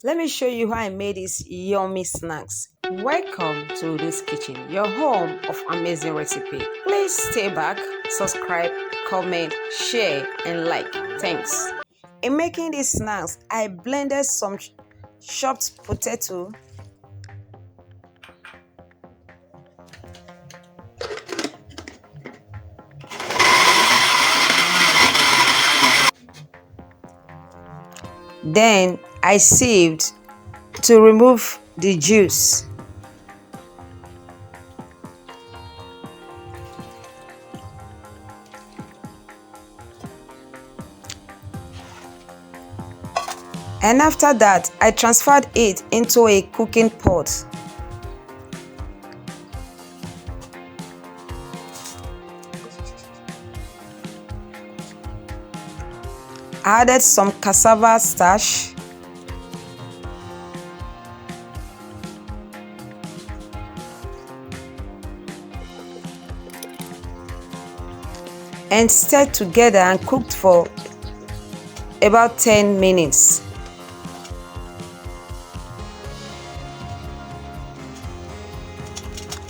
Let me show you how I made these yummy snacks. Welcome to this kitchen, your home of amazing recipe. Please stay back, subscribe, comment, share and like. Thanks. In making these snacks, I blended some chopped potato, then I sieved to remove the juice. And after that, I transferred it into a cooking pot. I added some cassava starch, and stirred together and cooked for about 10 minutes.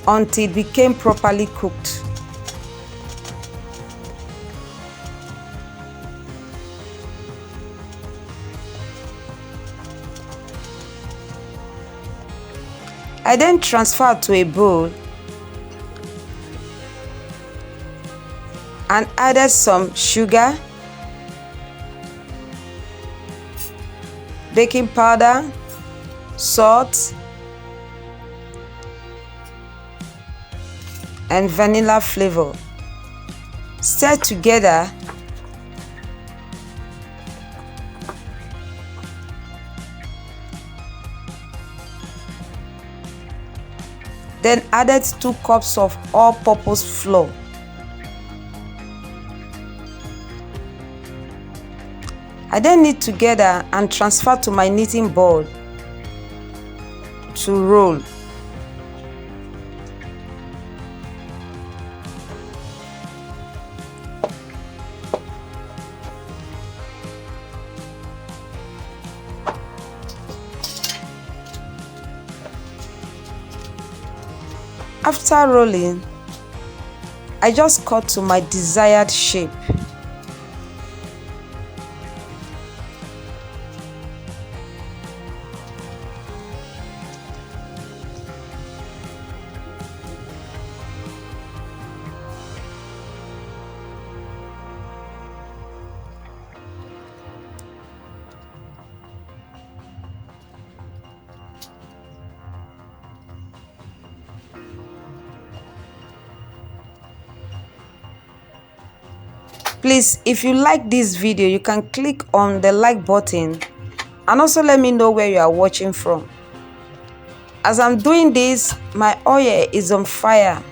Until it became properly cooked. I then transferred to a bowl and added some sugar, baking powder, salt, and vanilla flavor. Stir together then added 2 cups of all-purpose flour. I then knead together and transfer to my kneading board to roll. After rolling, I just cut to my desired shape. Please, if you like this video, you can click on the like button and also let me know where you are watching from. As I'm doing this, my oil is on fire.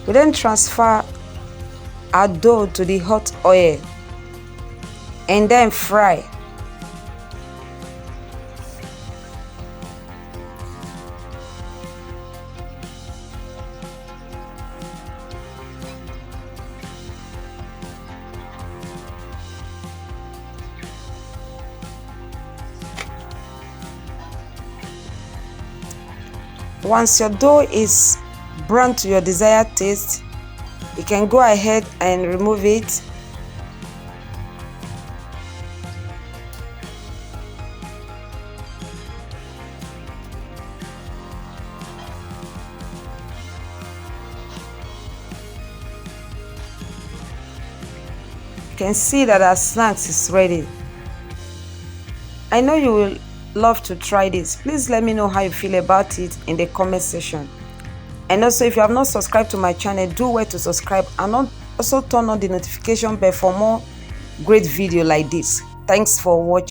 We then transfer our dough to the hot oil and then fry. Once your dough is brown to your desired taste, you can go ahead and remove it. You can see that our snacks is ready. I know you will love to try this. Please let me know how you feel about it in the comment section. And also, if you have not subscribed to my channel, do well to subscribe and also turn on the notification bell for more great videos like this. Thanks for watching.